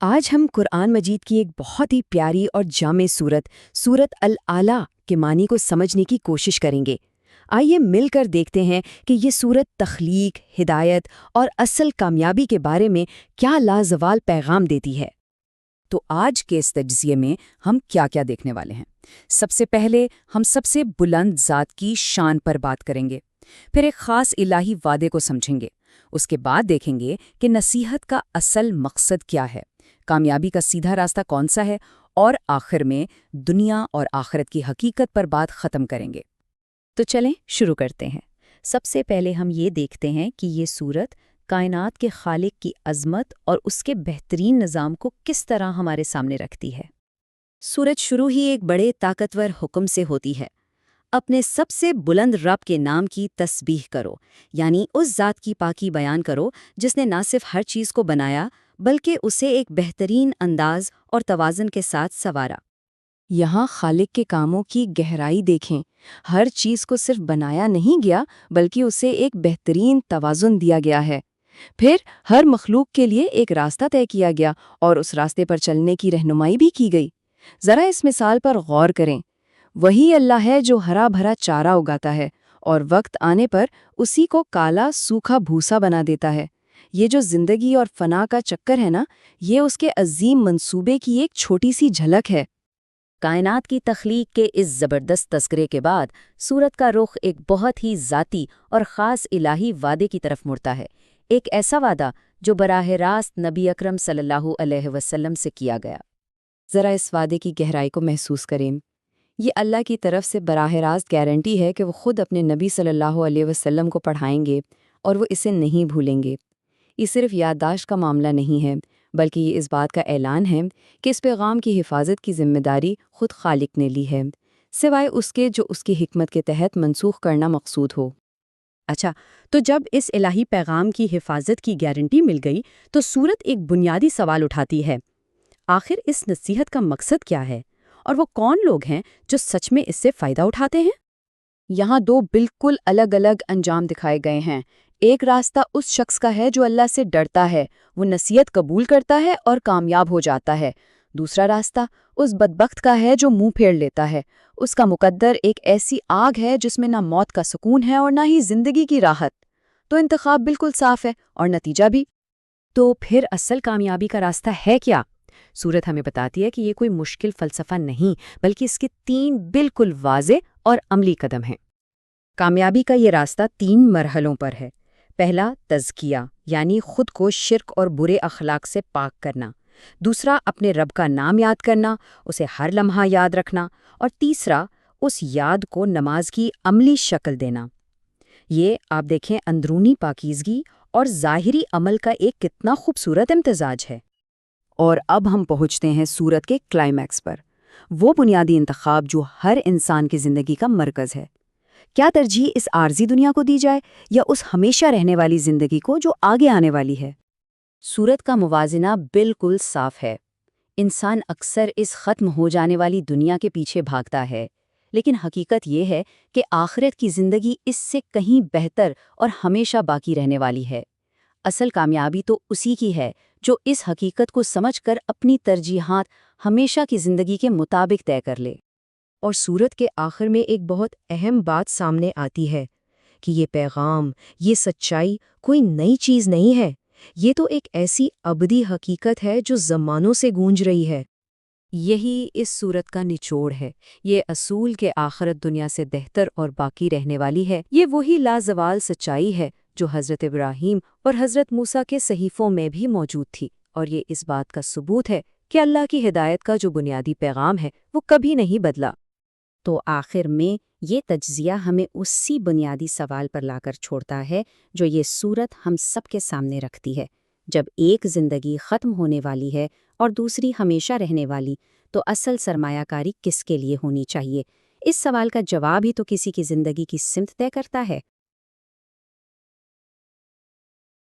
آج ہم قرآن مجید کی ایک بہت ہی پیاری اور جامع سورت العلیٰ کے معنی کو سمجھنے کی کوشش کریں گے۔ آئیے مل کر دیکھتے ہیں کہ یہ سورت تخلیق، ہدایت اور اصل کامیابی کے بارے میں کیا لازوال پیغام دیتی ہے۔ تو آج کے اس تجزیے میں ہم کیا کیا دیکھنے والے ہیں؟ سب سے پہلے ہم سب سے بلند ذات کی شان پر بات کریں گے، پھر ایک خاص الہی وعدے کو سمجھیں گے، اس کے بعد دیکھیں گے کہ نصیحت کا اصل مقصد کیا ہے، کامیابی کا سیدھا راستہ کون سا ہے، اور آخر میں دنیا اور آخرت کی حقیقت پر بات ختم کریں گے۔ تو چلیں شروع کرتے ہیں۔ سب سے پہلے ہم یہ دیکھتے ہیں کہ یہ سورت کائنات کے خالق کی عظمت اور اس کے بہترین نظام کو کس طرح ہمارے سامنے رکھتی ہے۔ سورت شروع ہی ایک بڑے طاقتور حکم سے ہوتی ہے۔ اپنے سب سے بلند رب کے نام کی تسبیح کرو، یعنی اس ذات کی پاکی بیان کرو جس نے نہ صرف ہر چیز کو بنایا بلکہ اسے ایک بہترین انداز اور توازن کے ساتھ سنوارا۔ یہاں خالق کے کاموں کی گہرائی دیکھیں، ہر چیز کو صرف بنایا نہیں گیا بلکہ اسے ایک بہترین توازن دیا گیا ہے۔ پھر ہر مخلوق کے لیے ایک راستہ طے کیا گیا اور اس راستے پر چلنے کی رہنمائی بھی کی گئی۔ ذرا اس مثال پر غور کریں، وہی اللہ ہے جو ہرا بھرا چارہ اگاتا ہے اور وقت آنے پر اسی کو کالا سوکھا بھوسا بنا دیتا ہے۔ یہ جو زندگی اور فنا کا چکر ہے نا، یہ اس کے عظیم منصوبے کی ایک چھوٹی سی جھلک ہے۔ کائنات کی تخلیق کے اس زبردست تذکرے کے بعد سورت کا رخ ایک بہت ہی ذاتی اور خاص الہی وعدے کی طرف مڑتا ہے، ایک ایسا وعدہ جو براہ راست نبی اکرم صلی اللہ علیہ وسلم سے کیا گیا۔ ذرا اس وعدے کی گہرائی کو محسوس کریں۔ یہ اللہ کی طرف سے براہ راست گارنٹی ہے کہ وہ خود اپنے نبی صلی اللہ علیہ وسلم کو پڑھائیں گے اور وہ اسے نہیں بھولیں گے۔ یہ صرف یادداشت کا معاملہ نہیں ہے، بلکہ یہ اس بات کا اعلان ہے کہ اس پیغام کی حفاظت کی ذمہ داری خود خالق نے لی ہے، سوائے اس کے جو اس کی حکمت کے تحت منسوخ کرنا مقصود ہو۔ اچھا، تو جب اس الہی پیغام کی حفاظت کی گارنٹی مل گئی تو سورت ایک بنیادی سوال اٹھاتی ہے، آخر اس نصیحت کا مقصد کیا ہے اور وہ کون لوگ ہیں جو سچ میں اس سے فائدہ اٹھاتے ہیں؟ یہاں دو بالکل الگ الگ انجام دکھائے گئے ہیں۔ ایک راستہ اس شخص کا ہے جو اللہ سے ڈرتا ہے، وہ نصیحت قبول کرتا ہے اور کامیاب ہو جاتا ہے۔ دوسرا راستہ اس بدبخت کا ہے جو منہ پھیر لیتا ہے، اس کا مقدر ایک ایسی آگ ہے جس میں نہ موت کا سکون ہے اور نہ ہی زندگی کی راحت۔ تو انتخاب بالکل صاف ہے اور نتیجہ بھی۔ تو پھر اصل کامیابی کا راستہ ہے کیا؟ سورت ہمیں بتاتی ہے کہ یہ کوئی مشکل فلسفہ نہیں، بلکہ اس کے 3 بالکل واضح اور عملی قدم ہیں۔ کامیابی کا یہ راستہ 3 مرحلوں پر ہے۔ پہلا، تزکیہ، یعنی خود کو شرک اور برے اخلاق سے پاک کرنا۔ دوسرا، اپنے رب کا نام یاد کرنا، اسے ہر لمحہ یاد رکھنا۔ اور تیسرا، اس یاد کو نماز کی عملی شکل دینا۔ یہ آپ دیکھیں اندرونی پاکیزگی اور ظاہری عمل کا ایک کتنا خوبصورت امتزاج ہے۔ اور اب ہم پہنچتے ہیں سورت کے کلائمیکس پر، وہ بنیادی انتخاب جو ہر انسان کی زندگی کا مرکز ہے۔ کیا ترجیح اس عارضی دنیا کو دی جائے یا اس ہمیشہ رہنے والی زندگی کو جو آگے آنے والی ہے؟ سورت کا موازنہ بالکل صاف ہے۔ انسان اکثر اس ختم ہو جانے والی دنیا کے پیچھے بھاگتا ہے، لیکن حقیقت یہ ہے کہ آخرت کی زندگی اس سے کہیں بہتر اور ہمیشہ باقی رہنے والی ہے۔ اصل کامیابی تو اسی کی ہے جو اس حقیقت کو سمجھ کر اپنی ترجیحات ہمیشہ کی زندگی کے مطابق طے کر لے۔ اور سورت کے آخر میں ایک بہت اہم بات سامنے آتی ہے کہ یہ پیغام، یہ سچائی کوئی نئی چیز نہیں ہے، یہ تو ایک ایسی ابدی حقیقت ہے جو زمانوں سے گونج رہی ہے۔ یہی اس سورت کا نچوڑ ہے، یہ اصول کہ آخرت دنیا سے بہتر اور باقی رہنے والی ہے۔ یہ وہی لازوال سچائی ہے جو حضرت ابراہیم اور حضرت موسیٰ کے صحیفوں میں بھی موجود تھی، اور یہ اس بات کا ثبوت ہے کہ اللہ کی ہدایت کا جو بنیادی پیغام ہے وہ کبھی نہیں بدلا۔ تو آخر میں یہ تجزیہ ہمیں اسی بنیادی سوال پر لا کر چھوڑتا ہے جو یہ سورت ہم سب کے سامنے رکھتی ہے۔ جب ایک زندگی ختم ہونے والی ہے اور دوسری ہمیشہ رہنے والی، تو اصل سرمایہ کاری کس کے لیے ہونی چاہیے؟ اس سوال کا جواب ہی تو کسی کی زندگی کی سمت طے کرتا ہے۔